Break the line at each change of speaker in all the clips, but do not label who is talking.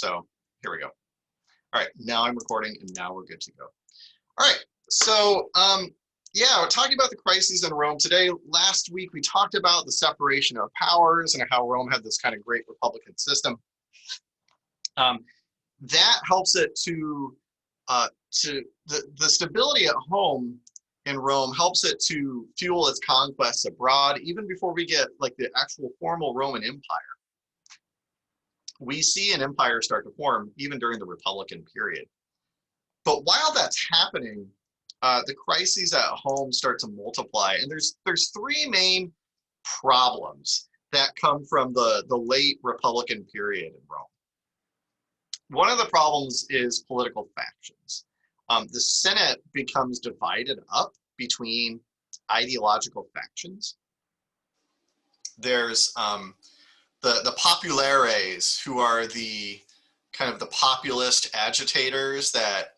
So here we go. All right, now I'm recording and now we're good to go. All right, so yeah, we're talking about the crises in Rome today. Last week we talked about the separation of powers and how Rome had this kind of great republican system. That helps it to the stability at home in Rome helps it to fuel its conquests abroad. Even before we get like the actual formal Roman Empire, we see an empire start to form even during the Republican period. But while that's happening, the crises at home start to multiply, and there's three main problems that come from the late Republican period in Rome. One of the problems is political factions. The Senate becomes divided up between ideological factions. There's the populares, who are the kind of the populist agitators that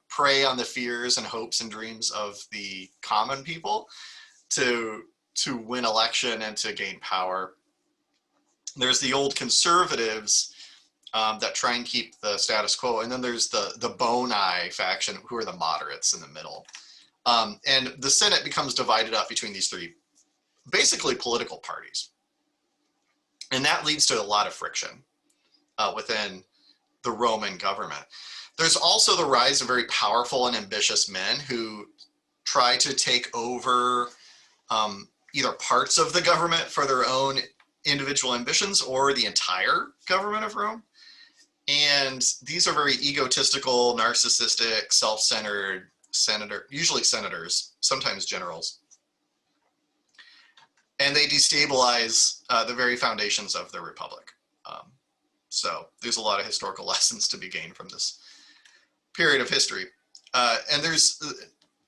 prey on the fears and hopes and dreams of the common people to win election and to gain power. There's the old conservatives that try and keep the status quo, and then there's the boni faction, who are the moderates in the middle. And the Senate becomes divided up between these three, basically political parties. And that leads to a lot of friction within the Roman government. There's also the rise of very powerful and ambitious men who try to take over either parts of the government for their own individual ambitions or the entire government of Rome. And these are very egotistical, narcissistic, self-centered usually senators, sometimes generals. And they destabilize the very foundations of the republic. So there's a lot of historical lessons to be gained from this period of history. And there's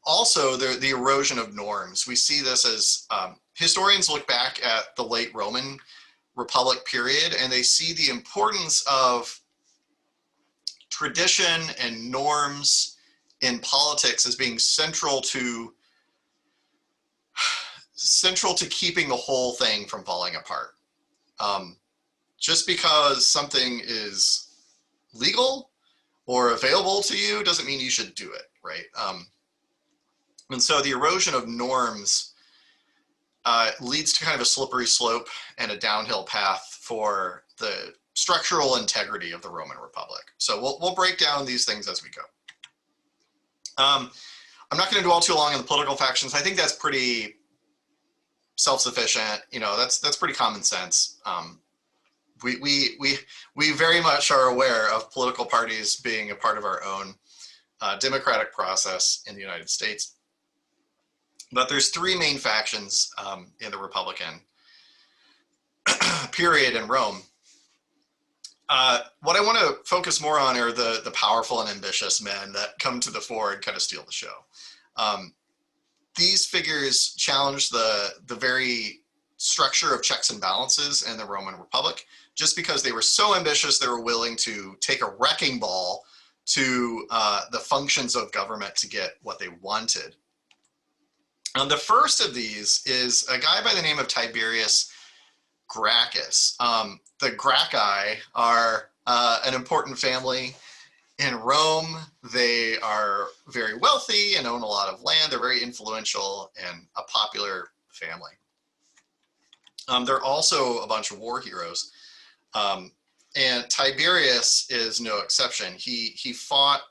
also the erosion of norms. We see this as historians look back at the late Roman Republic period, and they see the importance of tradition and norms in politics as being central to keeping the whole thing from falling apart. Just because something is legal or available to you doesn't mean you should do it, right? And so the erosion of norms leads to kind of a slippery slope and a downhill path for the structural integrity of the Roman Republic. So we'll break down these things as we go. I'm not going to dwell too long on the political factions. I think that's pretty self-sufficient. You know, that's pretty common sense. We very much are aware of political parties being a part of our own democratic process in the United States. But there's three main factions in the Republican period in Rome. What I want to focus more on are the powerful and ambitious men that come to the fore and kind of steal the show. These figures challenge the very structure of checks and balances in the Roman Republic. Just because they were so ambitious, they were willing to take a wrecking ball to the functions of government to get what they wanted. And the first of these is a guy by the name of Tiberius Gracchus. The Gracchi are an important family in Rome. They are very wealthy and own a lot of land. They're very influential and a popular family. They're also a bunch of war heroes. And Tiberius is no exception. He fought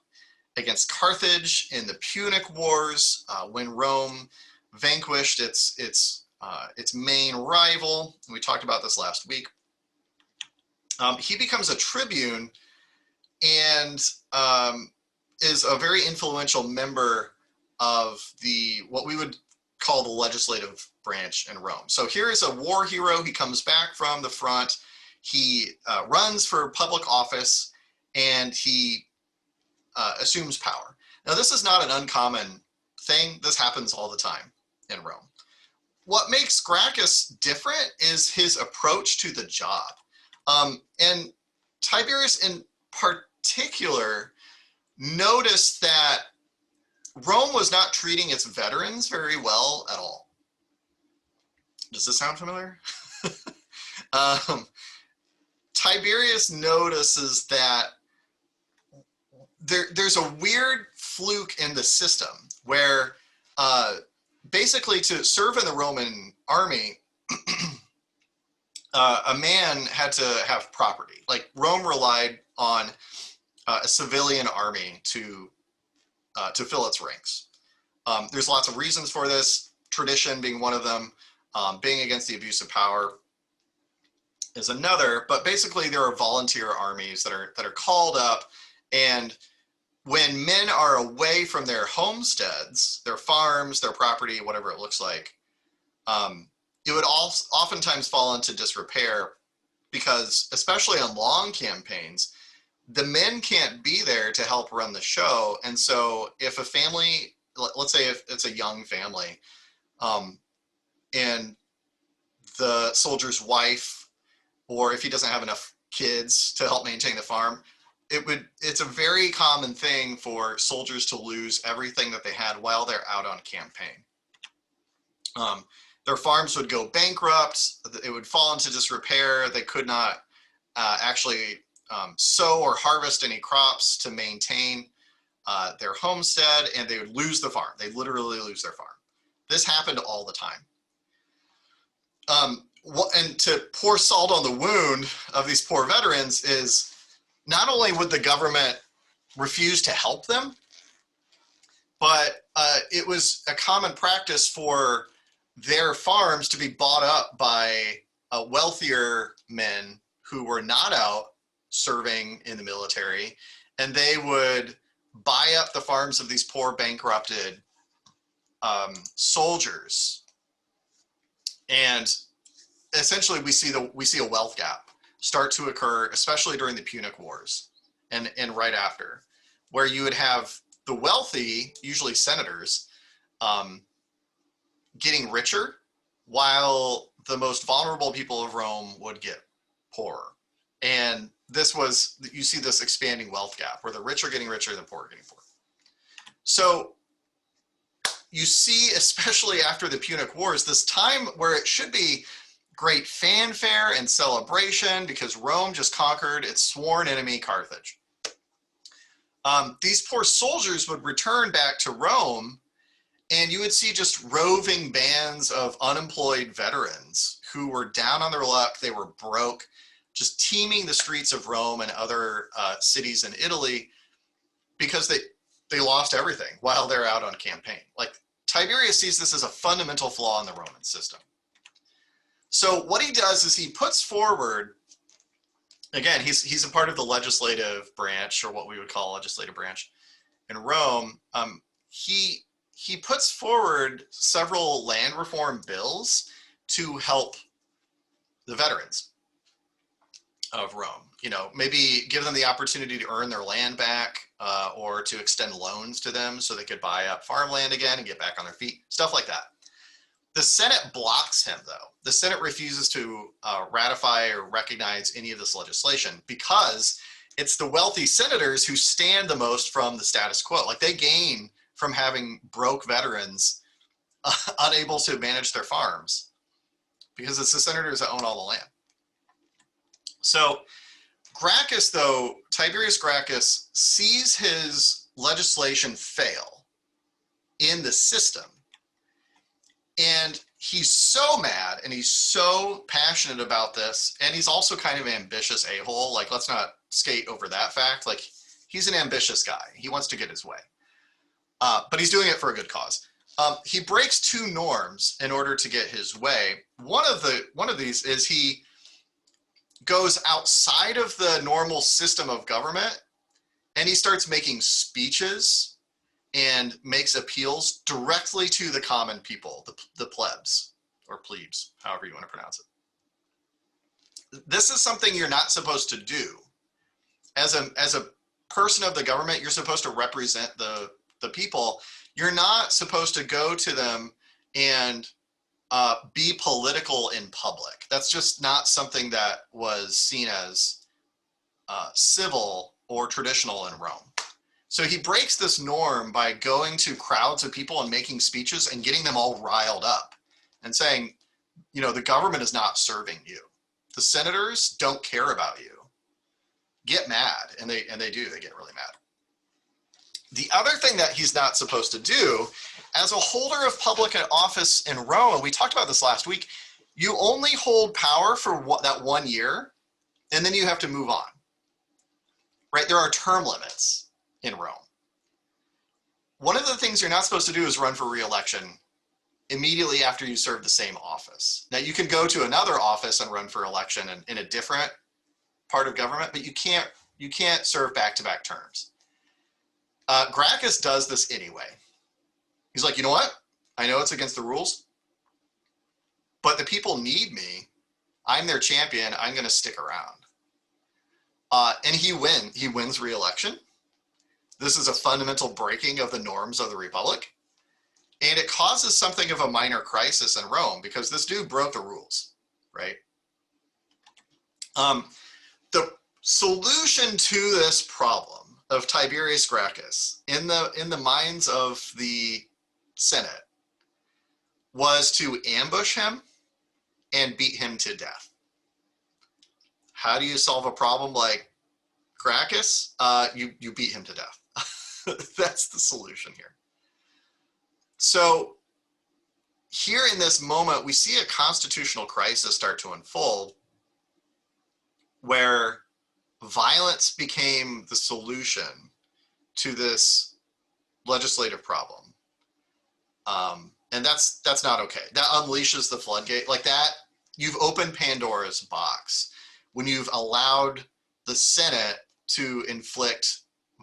against Carthage in the Punic Wars when Rome vanquished its main rival. We talked about this last week. He becomes a tribune and is a very influential member of what we would call the legislative branch in Rome. So here is a war hero. He comes back from the front. He runs for public office and he assumes power. Now, this is not an uncommon thing. This happens all the time in Rome. What makes Gracchus different is his approach to the job. And Tiberius in particular noticed that Rome was not treating its veterans very well at all. Does this sound familiar? Tiberius notices that there's a weird fluke in the system where basically to serve in the Roman army, a man had to have property. Like Rome relied on a civilian army to fill its ranks. There's lots of reasons for this, tradition being one of them, being against the abuse of power is another, but basically there are volunteer armies that are called up, and when men are away from their homesteads, their farms, their property, whatever it looks like, it would oftentimes fall into disrepair because, especially on long campaigns, the men can't be there to help run the show. And so if a family, let's say if it's a young family, and the soldier's wife, or if he doesn't have enough kids to help maintain the farm, it's a very common thing for soldiers to lose everything that they had while they're out on campaign. Their farms would go bankrupt, it would fall into disrepair, they could not actually sow or harvest any crops to maintain their homestead, and they would lose the farm. They'd literally lose their farm. This happened all the time. And to pour salt on the wound of these poor veterans is not only would the government refuse to help them, but it was a common practice for their farms to be bought up by wealthier men who were not out serving in the military, and they would buy up the farms of these poor bankrupted soldiers. And essentially we see a wealth gap start to occur, especially during the Punic Wars and right after, where you would have the wealthy, usually senators, getting richer, while the most vulnerable people of Rome would get poorer. And you see this expanding wealth gap where the rich are getting richer and the poor are getting poorer. So you see, especially after the Punic Wars, this time where it should be great fanfare and celebration because Rome just conquered its sworn enemy, Carthage. These poor soldiers would return back to Rome, and you would see just roving bands of unemployed veterans who were down on their luck. They were broke, just teeming the streets of Rome and other cities in Italy because they lost everything while they're out on campaign. Like, Tiberius sees this as a fundamental flaw in the Roman system. So what he does is he puts forward, again, he's a part of the legislative branch, or what we would call a legislative branch in Rome. He puts forward several land reform bills to help the veterans of Rome. You know, maybe give them the opportunity to earn their land back, or to extend loans to them so they could buy up farmland again and get back on their feet, stuff like that. The Senate blocks him, though. The Senate refuses to ratify or recognize any of this legislation because it's the wealthy senators who stand the most from the status quo. Like, they gain from having broke veterans unable to manage their farms because it's the senators that own all the land. So Gracchus, though, Tiberius Gracchus, sees his legislation fail in the system. And he's so mad and he's so passionate about this. And he's also kind of an ambitious a-hole. Like, let's not skate over that fact. Like, he's an ambitious guy. He wants to get his way. But he's doing it for a good cause. He breaks two norms in order to get his way. One of these is he goes outside of the normal system of government, and he starts making speeches and makes appeals directly to the common people, the plebs, or plebes, however you want to pronounce it. This is something you're not supposed to do. As a person of the government, you're supposed to represent the people. You're not supposed to go to them and be political in public. That's just not something that was seen as civil or traditional in Rome. So he breaks this norm by going to crowds of people and making speeches and getting them all riled up and saying, you know, the government is not serving you. The senators don't care about you. get mad, and they do. They get really mad. The other thing that he's not supposed to do, as a holder of public office in Rome, and we talked about this last week, you only hold power for that 1 year, and then you have to move on. Right? There are term limits in Rome. One of the things you're not supposed to do is run for re-election immediately after you serve the same office. Now, you can go to another office and run for election in a different part of government, but you can't serve back-to-back terms. Gracchus does this anyway. He's like, you know what? I know it's against the rules, but the people need me. I'm their champion. I'm going to stick around. And he wins re-election. This is a fundamental breaking of the norms of the Republic. And it causes something of a minor crisis in Rome because this dude broke the rules, right? The solution to this problem of Tiberius Gracchus in the minds of the Senate was to ambush him and beat him to death. How do you solve a problem like Gracchus? You beat him to death. That's the solution here. So here in this moment, we see a constitutional crisis start to unfold where violence became the solution to this legislative problem. And that's not okay. That unleashes the floodgate. Like that, you've opened Pandora's box when you've allowed the Senate to inflict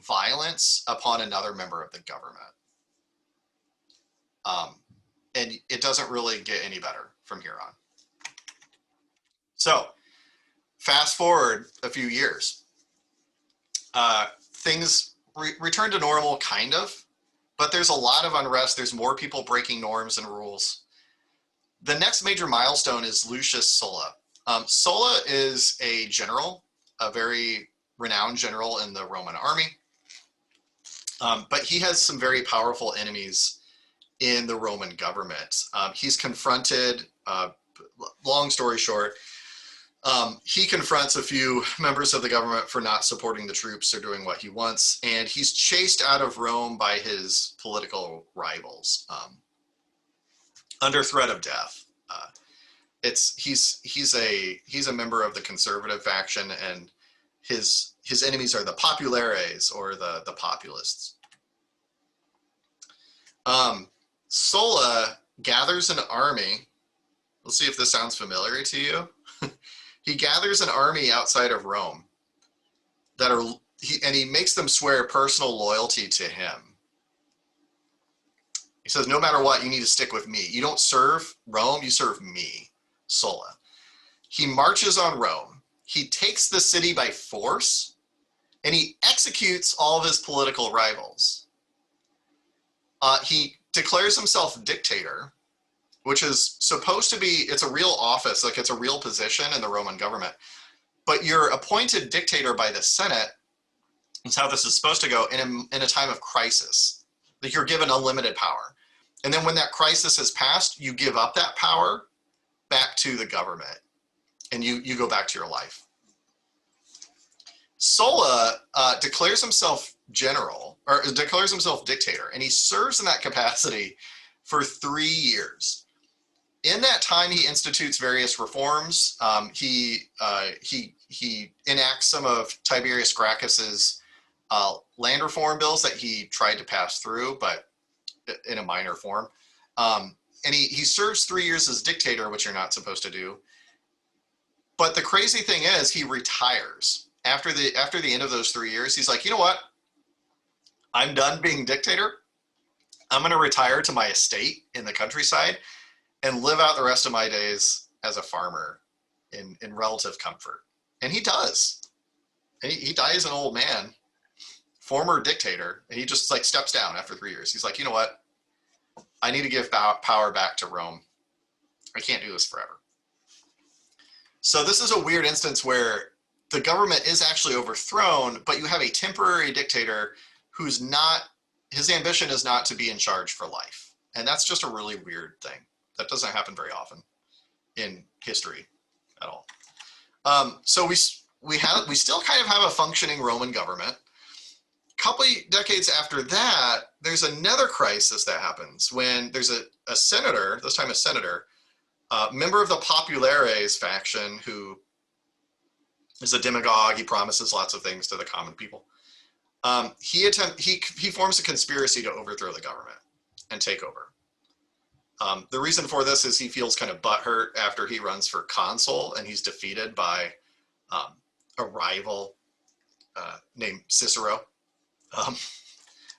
violence upon another member of the government. And it doesn't really get any better from here on. So fast forward a few years, things return to normal, kind of, but there's a lot of unrest. There's more people breaking norms and rules. The next major milestone is Lucius Sola. Sola is a general, a very renowned general in the Roman army, but he has some very powerful enemies in the Roman government. He's confronted, long story short, he confronts a few members of the government for not supporting the troops or doing what he wants, and he's chased out of Rome by his political rivals under threat of death. He's a member of the conservative faction, and his enemies are the populares, or the populists. Sola gathers an army. Let's see if this sounds familiar to you. He gathers an army outside of Rome and he makes them swear personal loyalty to him. He says, no matter what, you need to stick with me. You don't serve Rome, you serve me, Sola. He marches on Rome. He takes the city by force, and he executes all of his political rivals. He declares himself dictator, which is supposed to be, it's a real office, like it's a real position in the Roman government. But you're appointed dictator by the Senate. That's how this is supposed to go in a time of crisis. Like you're given unlimited power. And then when that crisis has passed, you give up that power back to the government and you go back to your life. Sola declares himself general, or declares himself dictator, and he serves in that capacity for 3 years. In that time, he institutes various reforms. He enacts some of Tiberius Gracchus's land reform bills that he tried to pass through, but in a minor form. And he serves 3 years as dictator, which you're not supposed to do. But the crazy thing is, he retires after the end of those 3 years. He's like, you know what? I'm done being dictator. I'm going to retire to my estate in the countryside and live out the rest of my days as a farmer in relative comfort. And he does. And he dies an old man, former dictator, and he just like steps down after 3 years. He's like, you know what? I need to give power back to Rome. I can't do this forever. So this is a weird instance where the government is actually overthrown, but you have a temporary dictator who's not, his ambition is not to be in charge for life. And that's just a really weird thing. That doesn't happen very often in history at all. So we still kind of have a functioning Roman government. A couple decades after that, there's another crisis that happens when there's a senator, this time a senator, member of the Populares faction, who is a demagogue. He promises lots of things to the common people. He forms a conspiracy to overthrow the government and take over. The reason for this is he feels kind of butthurt after he runs for consul and he's defeated by a rival named Cicero,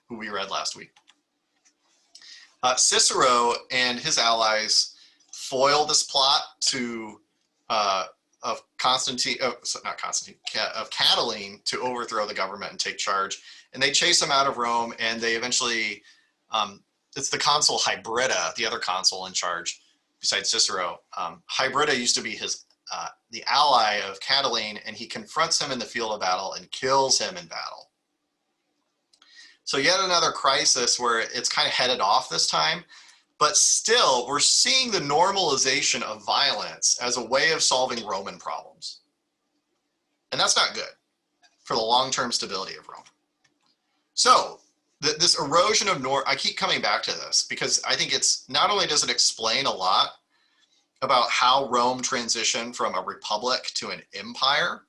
who we read last week. Cicero and his allies foil this plot of Catiline to overthrow the government and take charge. And they chase him out of Rome, and they eventually, it's the consul Hybrida, the other consul in charge besides Cicero. Hybrida used to be the ally of Catiline, and he confronts him in the field of battle and kills him in battle. So yet another crisis where it's kind of headed off this time, but still we're seeing the normalization of violence as a way of solving Roman problems. And that's not good for the long-term stability of Rome. So this erosion of I keep coming back to this because I think it's not only does it explain a lot about how Rome transitioned from a republic to an empire,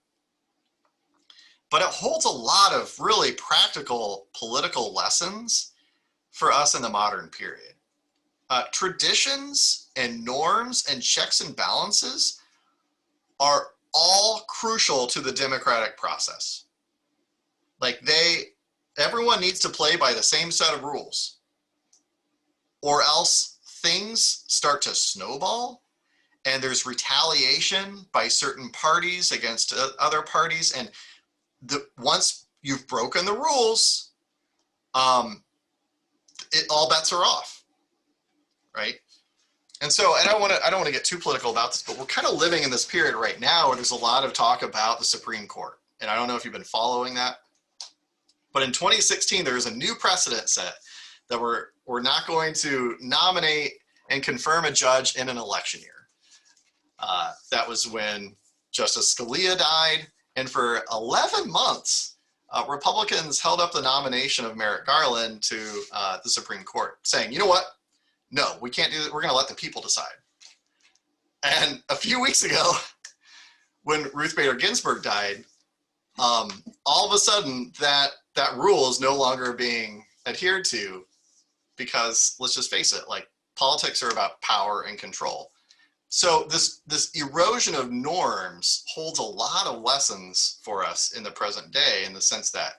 but it holds a lot of really practical political lessons for us in the modern period. Traditions and norms and checks and balances are all crucial to the democratic process. Like everyone needs to play by the same set of rules, or else things start to snowball and there's retaliation by certain parties against other parties. And once you've broken the rules, all bets are off, right? And so I don't want to get too political about this, but we're kind of living in this period right now where there's a lot of talk about the Supreme Court. And I don't know if you've been following that, but in 2016, there was a new precedent set that we're not going to nominate and confirm a judge in an election year. That was when Justice Scalia died. And for 11 months, Republicans held up the nomination of Merrick Garland to the Supreme Court, saying, you know what? No, we can't do that. We're going to let the people decide. And a few weeks ago, when Ruth Bader Ginsburg died, all of a sudden that rule is no longer being adhered to because, let's just face it, like politics are about power and control. So this erosion of norms holds a lot of lessons for us in the present day, in the sense that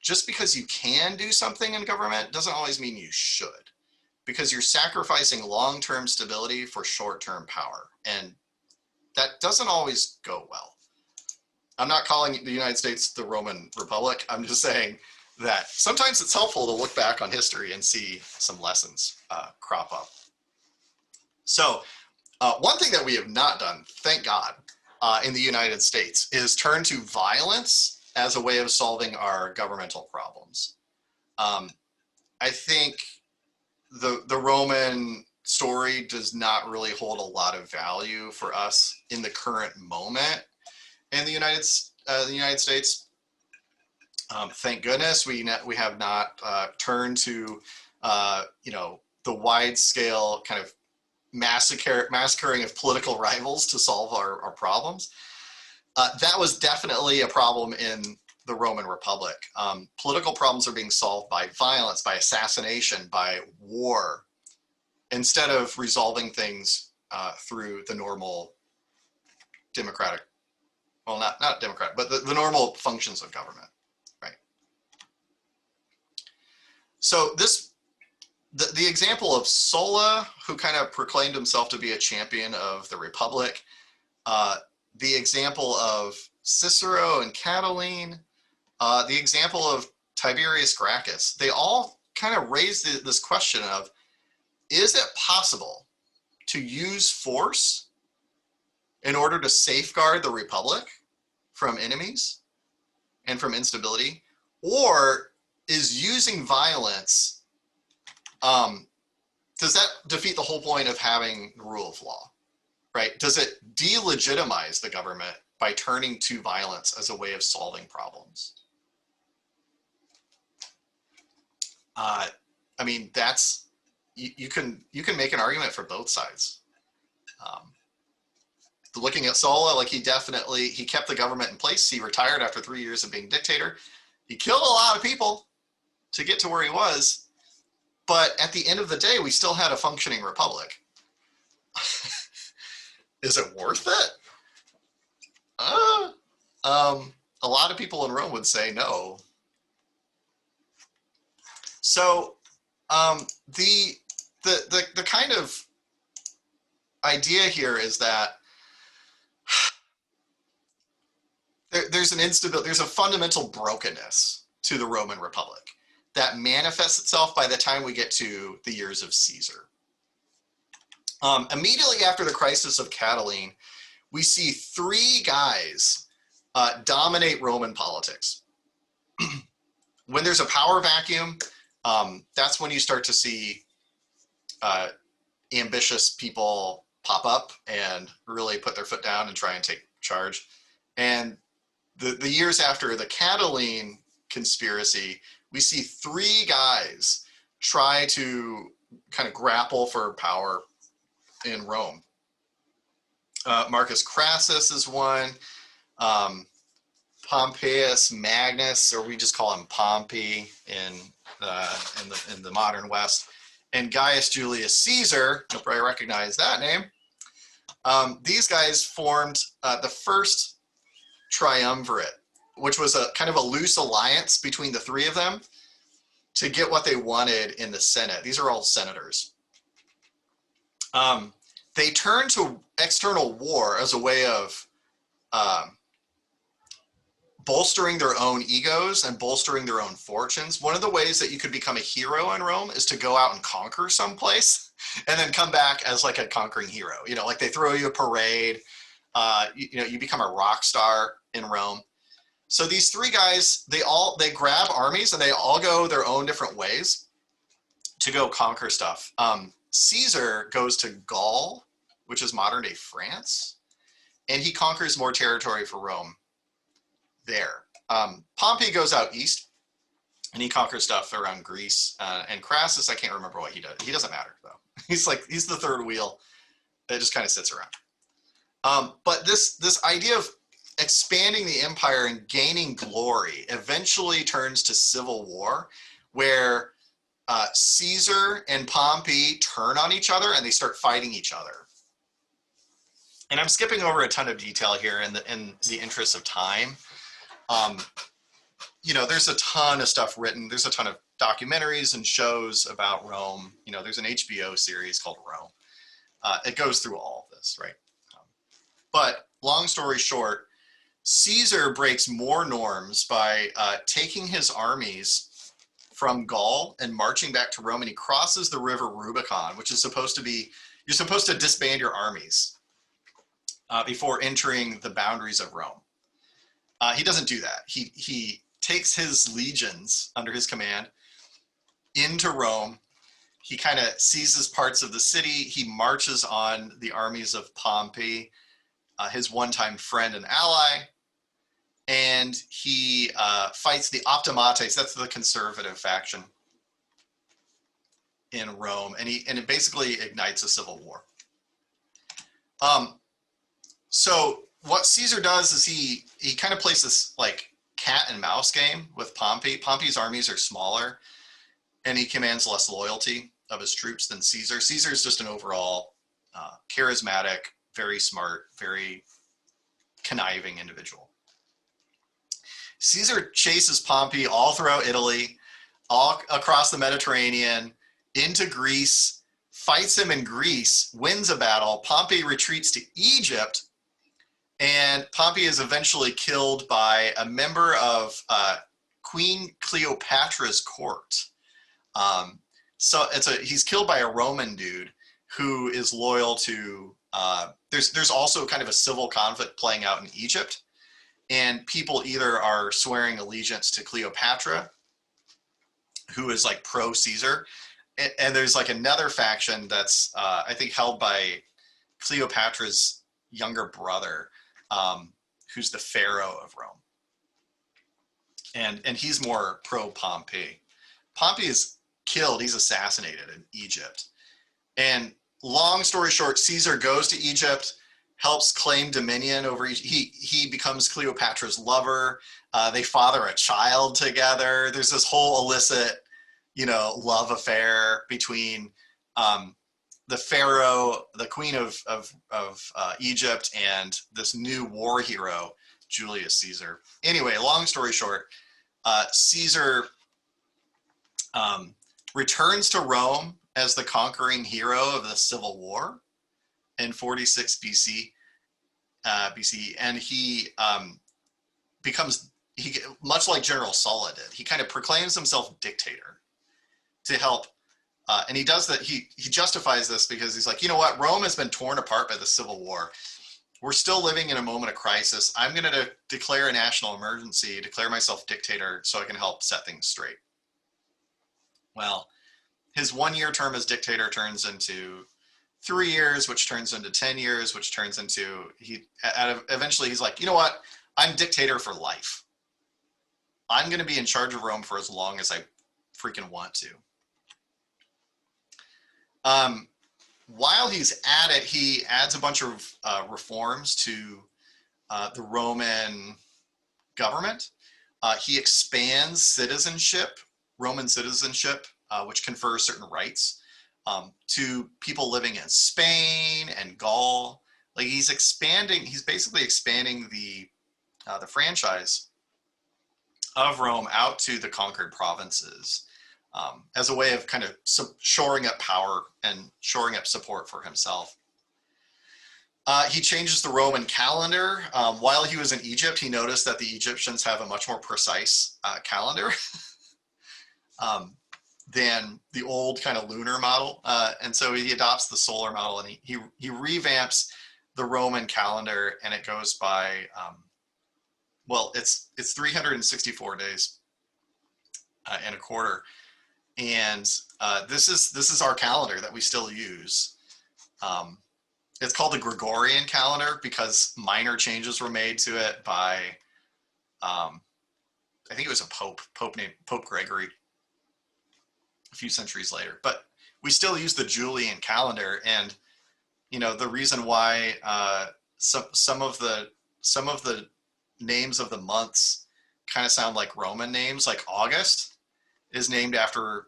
just because you can do something in government doesn't always mean you should, because you're sacrificing long-term stability for short-term power. And that doesn't always go well. I'm not calling the United States the Roman Republic. I'm just saying that sometimes it's helpful to look back on history and see some lessons crop up. So one thing that we have not done, thank God, in the United States is turn to violence as a way of solving our governmental problems. I think the Roman story does not really hold a lot of value for us in the current moment in the United States. Thank goodness we have not turned to the wide-scale kind of massacring of political rivals to solve our problems. That was definitely a problem in the Roman Republic. Political problems are being solved by violence, by assassination, by war, instead of resolving things through the normal democratic, well, not democratic, but the normal functions of government, right? So the example of Sola, who kind of proclaimed himself to be a champion of the Republic, the example of Cicero and Catiline, the example of Tiberius Gracchus, they all kind of raised this question of, is it possible to use force in order to safeguard the Republic from enemies and from instability? Or is using violence, does that defeat the whole point of having the rule of law, right? Does it delegitimize the government by turning to violence as a way of solving problems. I mean, that's, you can make an argument for both sides. Looking at Sola, like he kept the government in place. He retired after 3 years of being dictator. He killed a lot of people to get to where he was. But at the end of the day, we still had a functioning republic. Is it worth it? A lot of people in Rome would say no. So the kind of idea here is that there's an instability, there's a fundamental brokenness to the Roman Republic that manifests itself by the time we get to the years of Caesar. Immediately after the crisis of Catiline, we see three guys dominate Roman politics. When there's a power vacuum, that's when you start to see ambitious people pop up and really put their foot down and try and take charge. And the years after the Catiline conspiracy, we see three guys try to kind of grapple for power in Rome. Marcus Crassus is one. Pompeius Magnus, or we just call him Pompey in the modern West, and Gaius Julius Caesar. You'll probably recognize that name. These guys formed the first triumvirate, which was a kind of a loose alliance between the three of them to get what they wanted in the Senate. These are all senators. They turned to external war as a way of bolstering their own egos and bolstering their own fortunes. One of the ways that you could become a hero in Rome is to go out and conquer someplace and then come back as like a conquering hero. You know, like they throw you a parade, you become a rock star in Rome. So these three guys, they grab armies and they all go their own different ways to go conquer stuff. Caesar goes to Gaul, which is modern day France, and he conquers more territory for Rome there. Pompey goes out east and he conquers stuff around Greece, and Crassus, I can't remember what he does. He doesn't matter though. He's the third wheel that just kind of sits around. But this idea of expanding the empire and gaining glory eventually turns to civil war, where Caesar and Pompey turn on each other and they start fighting each other. And I'm skipping over a ton of detail here in the interest of time. There's a ton of stuff written. There's a ton of documentaries and shows about Rome. There's an HBO series called Rome. It goes through all of this, right? But long story short, Caesar breaks more norms by taking his armies from Gaul and marching back to Rome, and he crosses the river Rubicon, which is supposed to be, you're supposed to disband your armies before entering the boundaries of Rome. He doesn't do that. He takes his legions under his command into Rome. He kind of seizes parts of the city. He marches on the armies of Pompey, his one-time friend and ally, and he fights the Optimates. That's the conservative faction in Rome, and it basically ignites a civil war. So what Caesar does is he kind of plays this like cat and mouse game with Pompey. Pompey's armies are smaller, and he commands less loyalty of his troops than Caesar. Caesar is just an overall charismatic, very smart, very conniving individual. Caesar chases Pompey all throughout Italy, all across the Mediterranean, into Greece, fights him in Greece, wins a battle. Pompey retreats to Egypt, and Pompey is eventually killed by a member of Queen Cleopatra's court. So he's killed by a Roman dude who is loyal to, there's also kind of a civil conflict playing out in Egypt, and people either are swearing allegiance to Cleopatra, who is like pro-Caesar, and there's like another faction that's, I think, held by Cleopatra's younger brother, who's the pharaoh of Rome. And he's more pro-Pompey. Pompey is killed, he's assassinated in Egypt. And long story short, Caesar goes to Egypt, helps claim dominion over Egypt. He becomes Cleopatra's lover. They father a child together. There's this whole illicit, love affair between the pharaoh, the queen of Egypt, and this new war hero, Julius Caesar. Anyway, long story short, Caesar returns to Rome as the conquering hero of the Civil War in 46 BC, and he becomes, much like General Sola did, he kind of proclaims himself dictator to help, and he does that. He justifies this because he's like, you know what, Rome has been torn apart by the Civil War. We're still living in a moment of crisis. I'm going to declare a national emergency, declare myself dictator so I can help set things straight. Well, his 1-year term as dictator turns into 3 years, which turns into 10 years, which turns into, eventually he's like, you know what? I'm dictator for life. I'm going to be in charge of Rome for as long as I freaking want to. While he's at it, he adds a bunch of reforms to the Roman government. He expands citizenship, Roman citizenship, which confers certain rights to people living in Spain and Gaul. Like he's basically expanding the franchise of Rome out to the conquered provinces. As a way of kind of shoring up power and shoring up support for himself. He changes the Roman calendar. While he was in Egypt, he noticed that the Egyptians have a much more precise calendar than the old kind of lunar model. And so he adopts the solar model, and he revamps the Roman calendar, and it goes by, it's 364 days and a quarter. And this is our calendar that we still use. It's called the Gregorian calendar because minor changes were made to it by, I think it was a pope named Pope Gregory a few centuries later. But we still use the Julian calendar, and the reason why some of the names of the months kind of sound like Roman names, like August is named after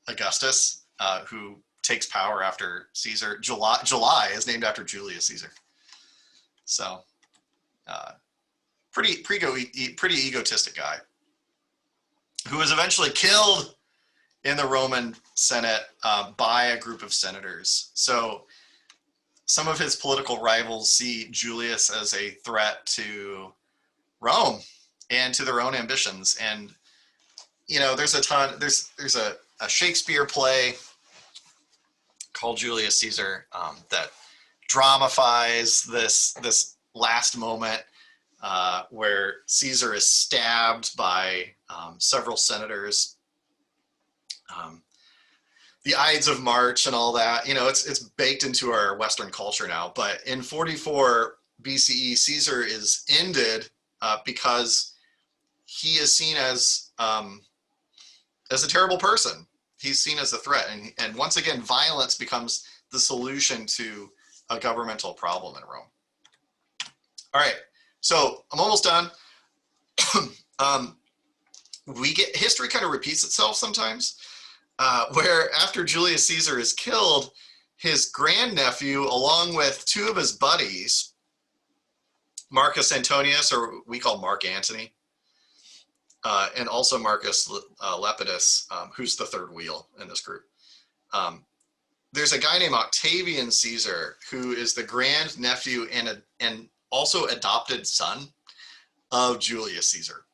Augustus, who takes power after Caesar. July is named after Julius Caesar. So, pretty egotistic guy, who was eventually killed in the Roman Senate by a group of senators. So, some of his political rivals see Julius as a threat to Rome and to their own ambitions. And there's a Shakespeare play called Julius Caesar that dramifies this last moment where Caesar is stabbed by several senators. The Ides of March and all that, it's baked into our Western culture now. But in 44 BCE, Caesar is ended because he is seen as a terrible person. He's seen as a threat. And once again, violence becomes the solution to a governmental problem in Rome. All right, so I'm almost done. History kind of repeats itself sometimes, where after Julius Caesar is killed, his grandnephew, along with 2 of his buddies, Marcus Antonius, or we call Mark Antony, and also Marcus Lepidus, who's the third wheel in this group. There's a guy named Octavian Caesar, who is the grand nephew and also adopted son of Julius Caesar.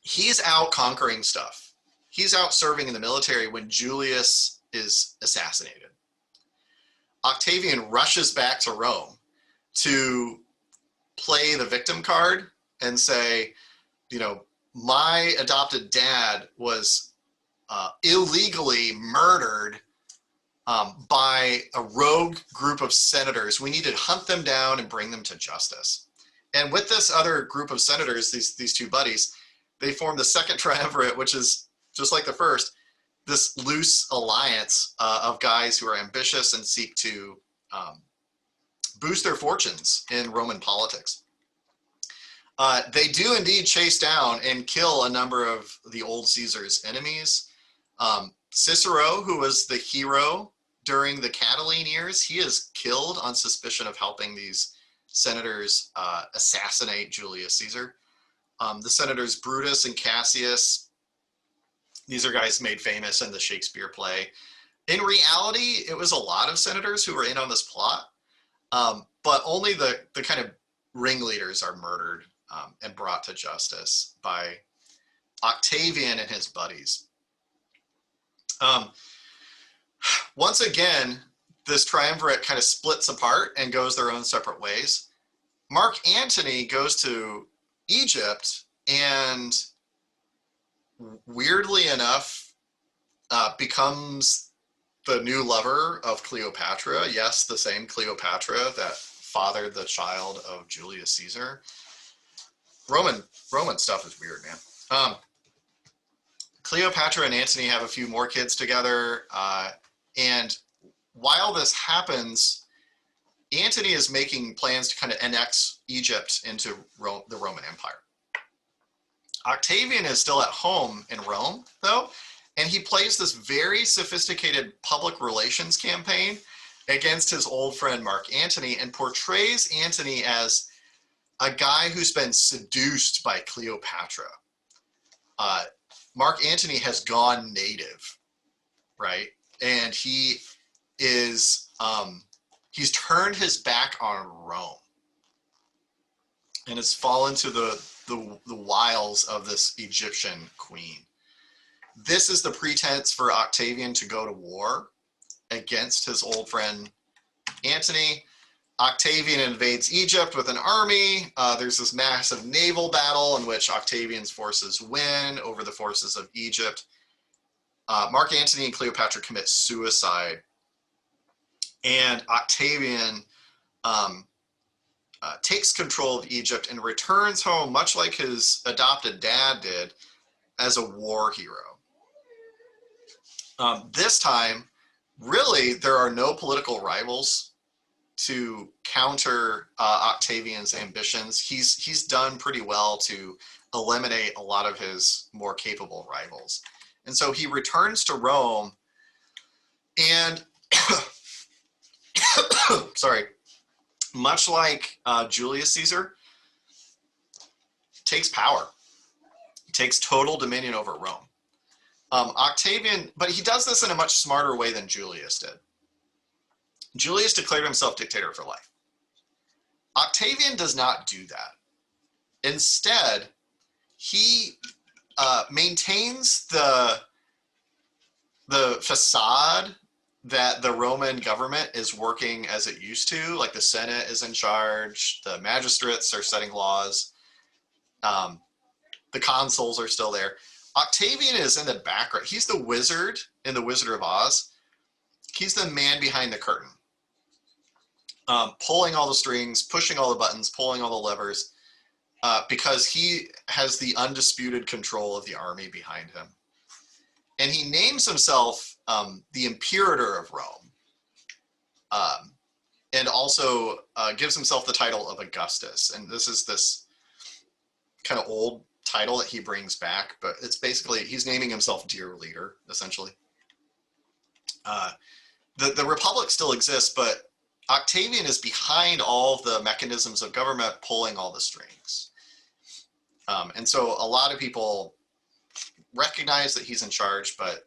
He's out conquering stuff. He's out serving in the military when Julius is assassinated. Octavian rushes back to Rome to play the victim card and say, my adopted dad was illegally murdered by a rogue group of senators. We need to hunt them down and bring them to justice. And with this other group of senators, these two buddies, they form the second triumvirate, which is just like the first, this loose alliance of guys who are ambitious and seek to boost their fortunes in Roman politics. They do indeed chase down and kill a number of the old Caesar's enemies. Cicero, who was the hero during the Catiline years, he is killed on suspicion of helping these senators assassinate Julius Caesar. The senators Brutus and Cassius, these are guys made famous in the Shakespeare play. In reality, it was a lot of senators who were in on this plot, but only the kind of ringleaders are murdered and brought to justice by Octavian and his buddies. Once again, this triumvirate kind of splits apart and goes their own separate ways. Mark Antony goes to Egypt and, weirdly enough, becomes the new lover of Cleopatra. Yes, the same Cleopatra that fathered the child of Julius Caesar. Roman stuff is weird, man. Cleopatra and Antony have a few more kids together, and while this happens, Antony is making plans to kind of annex Egypt into the Roman Empire. Octavian is still at home in Rome, though, and he plays this very sophisticated public relations campaign against his old friend Mark Antony and portrays Antony as a guy who's been seduced by Cleopatra. Mark Antony has gone native, right? And he is, he's turned his back on Rome and has fallen to the wiles of this Egyptian queen. This is the pretense for Octavian to go to war against his old friend Antony. Octavian invades Egypt with an army. There's this massive naval battle in which Octavian's forces win over the forces of Egypt. Mark Antony and Cleopatra commit suicide, and Octavian takes control of Egypt and returns home, much like his adopted dad did, as a war hero. This time, really, there are no political rivals to counter Octavian's ambitions. He's done pretty well to eliminate a lot of his more capable rivals. And so he returns to Rome and, sorry, much like Julius Caesar, takes power, takes total dominion over Rome. Octavian, but he does this in a much smarter way than Julius did. Julius declared himself dictator for life. Octavian does not do that. Instead, he maintains the facade that the Roman government is working as it used to, like the Senate is in charge, the magistrates are setting laws, the consuls are still there. Octavian is in the background. He's the wizard in The Wizard of Oz. He's the man behind the curtain, pulling all the strings, pushing all the buttons, pulling all the levers, because he has the undisputed control of the army behind him. And he names himself the Imperator of Rome, and also gives himself the title of Augustus. And this is this kind of old title that he brings back, but it's basically, he's naming himself Dear Leader, essentially. The Republic still exists, but Octavian is behind all of the mechanisms of government, pulling all the strings. And so a lot of people recognize that he's in charge, but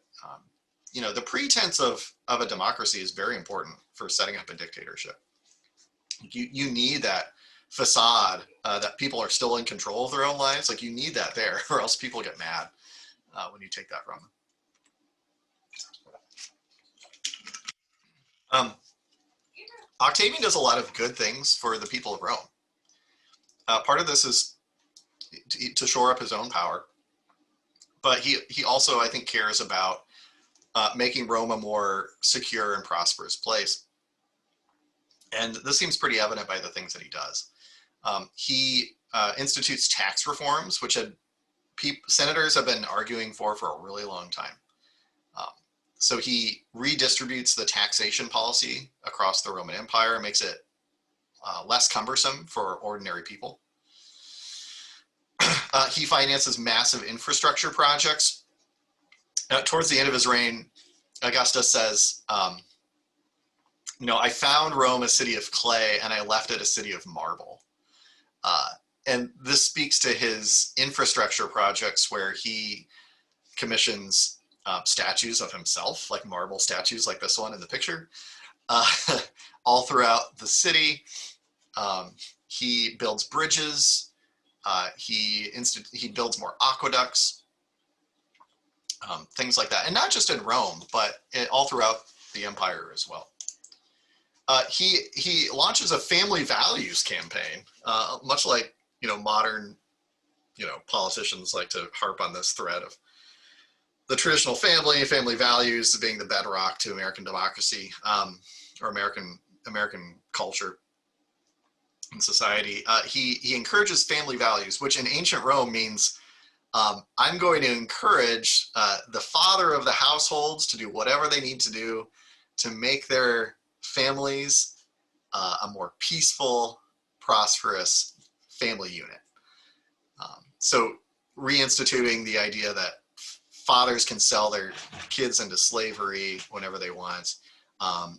you know, the pretense of a democracy is very important for setting up a dictatorship. You need that facade that people are still in control of their own lives. Like, you need that there, or else people get mad when you take that from them. Octavian does a lot of good things for the people of Rome. Part of this is to shore up his own power, but he also, I think, cares about making Rome a more secure and prosperous place. And this seems pretty evident by the things that he does. He institutes tax reforms, which senators have been arguing for a really long time. So he redistributes the taxation policy across the Roman Empire and makes it less cumbersome for ordinary people. He finances massive infrastructure projects. Towards the end of his reign, Augustus says, I found Rome a city of clay and I left it a city of marble. And this speaks to his infrastructure projects where he commissions statues of himself, like marble statues like this one in the picture, all throughout the city. He builds bridges. He builds more aqueducts, things like that. And not just in Rome, but all throughout the empire as well. He launches a family values campaign, much like, modern, politicians like to harp on this thread of the traditional family values being the bedrock to American democracy, or American culture and society. He encourages family values, which in ancient Rome means I'm going to encourage the father of the households to do whatever they need to do to make their families a more peaceful, prosperous family unit. So reinstituting the idea that fathers can sell their kids into slavery whenever they want.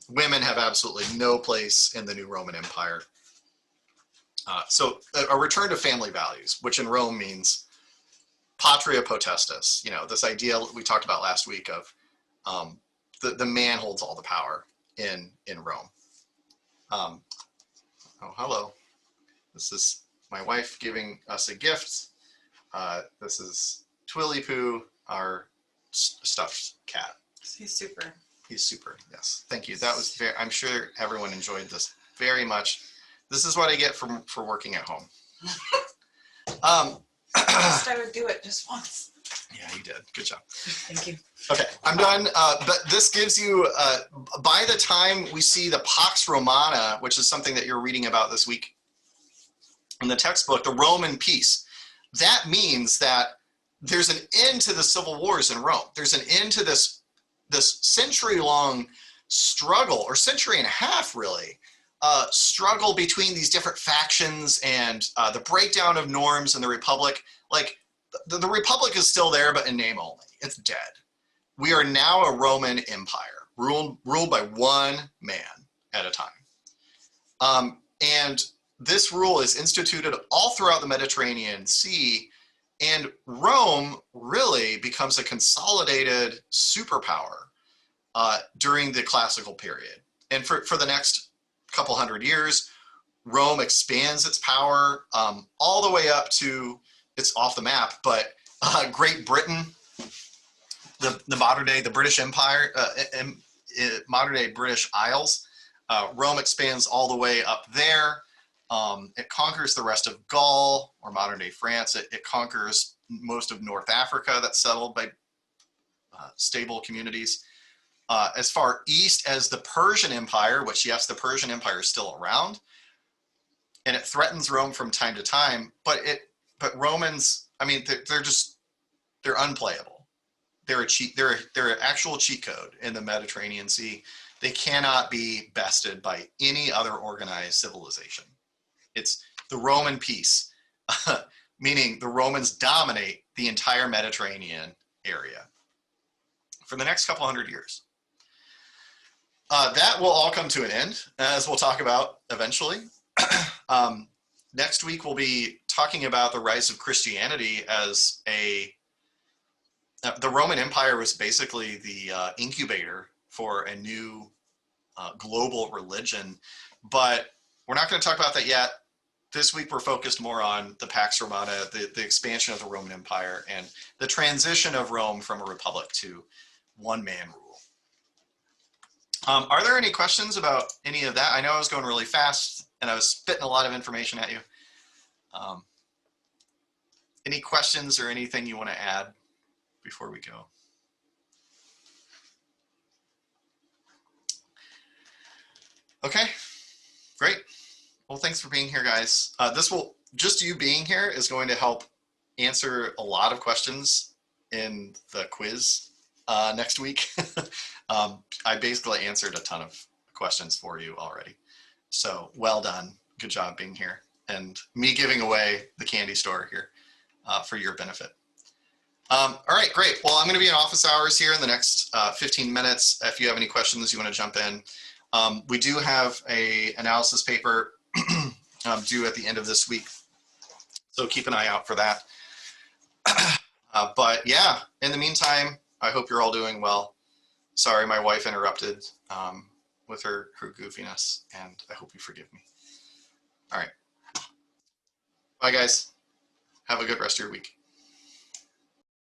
Women have absolutely no place in the new Roman Empire. So a return to family values, which in Rome means patria potestas, this idea we talked about last week of the man holds all the power in Rome. Oh, hello. This is my wife giving us a gift. This is Twilly Poo, our stuffed cat.
He's super.
He's super, yes. Thank you. That was I'm sure everyone enjoyed this very much. This is what I get for working at home.
I would do it just once.
Yeah, you did. Good job.
Thank you.
Okay, I'm done. But this gives you, by the time we see the Pax Romana, which is something that you're reading about this week in the textbook, the Roman peace, that means that there's an end to the civil wars in Rome. There's an end to this century-long struggle, or century and a half, really, struggle between these different factions and the breakdown of norms in the Republic. Like, the Republic is still there, but in name only. It's dead. We are now a Roman Empire, ruled by one man at a time. And this rule is instituted all throughout the Mediterranean Sea, and Rome really becomes a consolidated superpower during the classical period. And for the next couple hundred years, Rome expands its power all the way up to, it's off the map, but Great Britain, the modern day, the British Empire, modern day British Isles. Rome expands all the way up there. It conquers the rest of Gaul, or modern day France. It conquers most of North Africa that's settled by stable communities. As far east as the Persian Empire, which, yes, the Persian Empire is still around, and it threatens Rome from time to time, but Romans, I mean, they're unplayable. They're an actual cheat code in the Mediterranean Sea. They cannot be bested by any other organized civilization. It's the Roman peace, meaning the Romans dominate the entire Mediterranean area for the next couple hundred years. That will all come to an end, as we'll talk about eventually. Next week, we'll be talking about the rise of Christianity as the Roman Empire was basically the incubator for a new global religion, but we're not going to talk about that yet. This week, we're focused more on the Pax Romana, the expansion of the Roman Empire, and the transition of Rome from a republic to one-man rule. Are there any questions about any of that? I know I was going really fast, and I was spitting a lot of information at you. Any questions or anything you want to add before we go? Okay, great. Well, thanks for being here, guys. Just you being here is going to help answer a lot of questions in the quiz next week. I basically answered a ton of questions for you already. So well done. Good job being here. And me giving away the candy store here for your benefit. All right, great. Well, I'm going to be in office hours here in the next 15 minutes. If you have any questions, you want to jump in. We do have an analysis paper due at the end of this week. So keep an eye out for that. But yeah, in the meantime, I hope you're all doing well. Sorry, my wife interrupted with her goofiness, and I hope you forgive me. All right. Bye, guys. Have a good rest of your week.